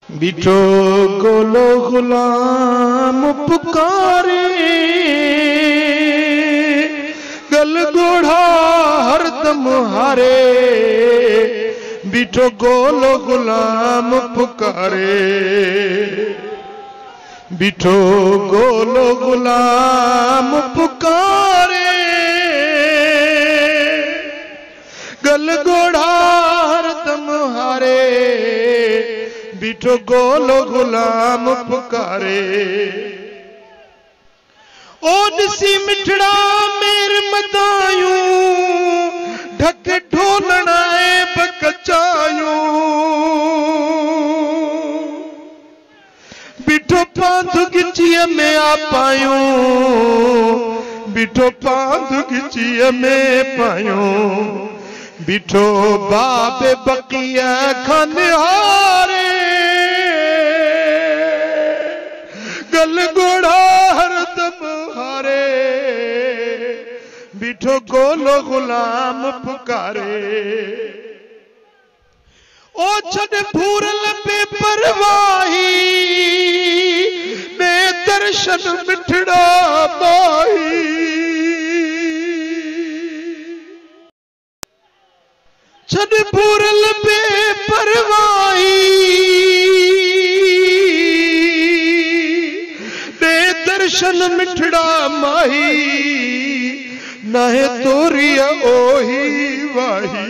बिठो गोलो गुलाम पुकारे, गल गोढ़ा हरदम हारे। बिठो गोलो गुलाम पुकारे, बिठो गोलो गुलाम पुकारे, गल गोढ़ा हरदम हारे। बिठो गोलो गुलाम पुकारे। ओ दिसी मिठड़ा मेर मदायूं, ढक ढोलनाए बकचायूं। बिठो पांधु गिचिया में आ पायूं, बिठो पांधु गिचिया में पायूं। बिठो बाबे बकिया खनहारे, गल गोढ़ा हरदम हारे। बिठो गोलो गुलाम पुकारे। ओ छड़ भूरल बेपरवाही, बेदर्शन मिठड़ा माही। छड़ भूरल बेपरवाही, बेदर्शन मिठड़ा माही। नाहे तोरिया ओही वाही,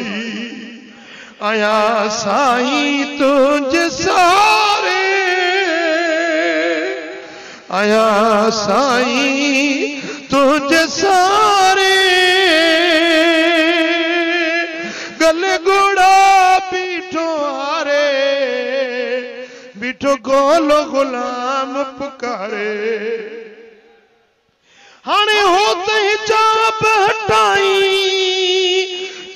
आया साईं तुझ सारे। आया साईं तुझ सारे, गल गोड़ा बिठो हारे। बिठो गोलो गुलाम पुकारे। हाणे होत हिजाब हटाई,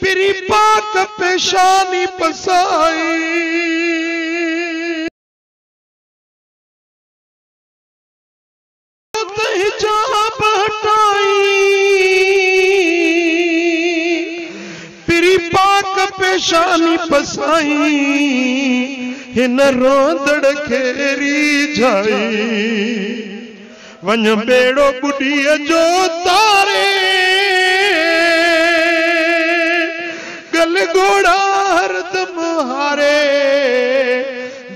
पिरी पाक पेशानी पसाई। होत हिजाब हटाई, पिरी पाक पेशानी पसाई। हिन रोंदड़ खेरी जाई, वन बेड़ो बुढ़ीअ जो तारे। गल गोड़ा हरदम हारे।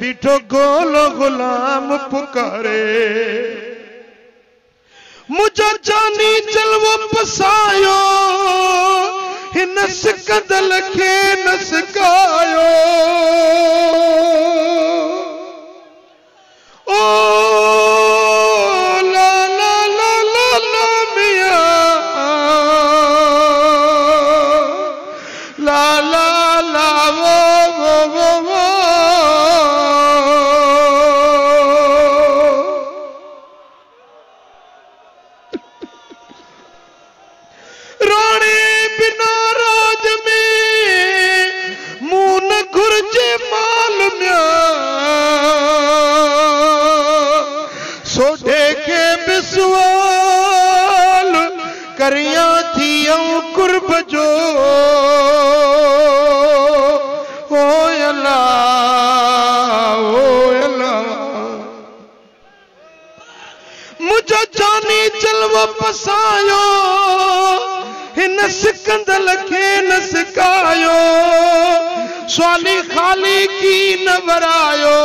बिठो गोलो गुलाम पुकारे। मुझा जानी जलवो पसायो, हिन सिकदल खे न सिकायो। ओ करिया थी कुर्ब जो। ओ अल्लाह, ओ अल्लाह। मुझो जानी जलवो पसायो, हिन सिकंदल खे न सिकायो। स्वाली खाली की न वरायो,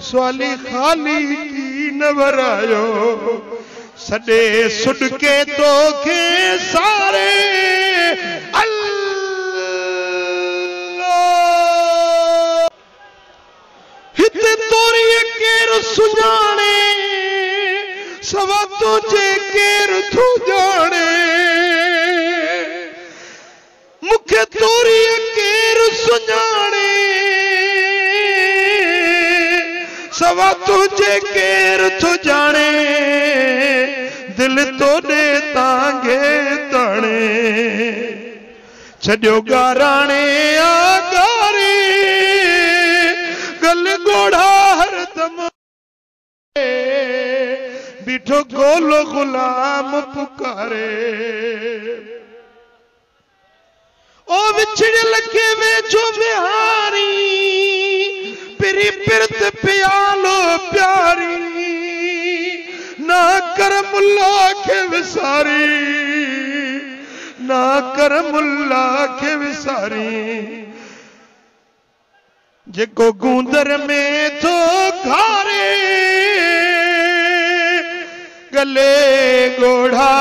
स्वाली खाली की न वरायो। सडे सुडके तो के सारे। अल्लाह हित तोरी केर सुजाने, सवा तुझे केर थू जाने। मुखे तोरी केर सुजाने, सवा तुझे केर थू जाने। दिल तोड़े तांगे ताने, छड़ियो गाराने आगारे। गल गोड़ा हरदम, बिठो गोलो गुलाम पुकारे। ओ विछड़ लखे वे जो बिहारी, पिरी पिरत प्यालो प्यारी ना कर मुल्ला के विसारी ना कर मुल्ला के विसारी जेको गूंदर में थो घारे गले गोढ़ा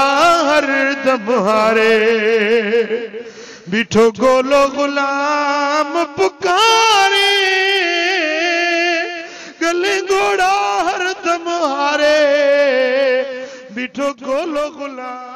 हर दम हारे बीठो गोलो गुलाम पुकारे गले गोढ़ा हर दम हारे बीठो गोलो गुलाम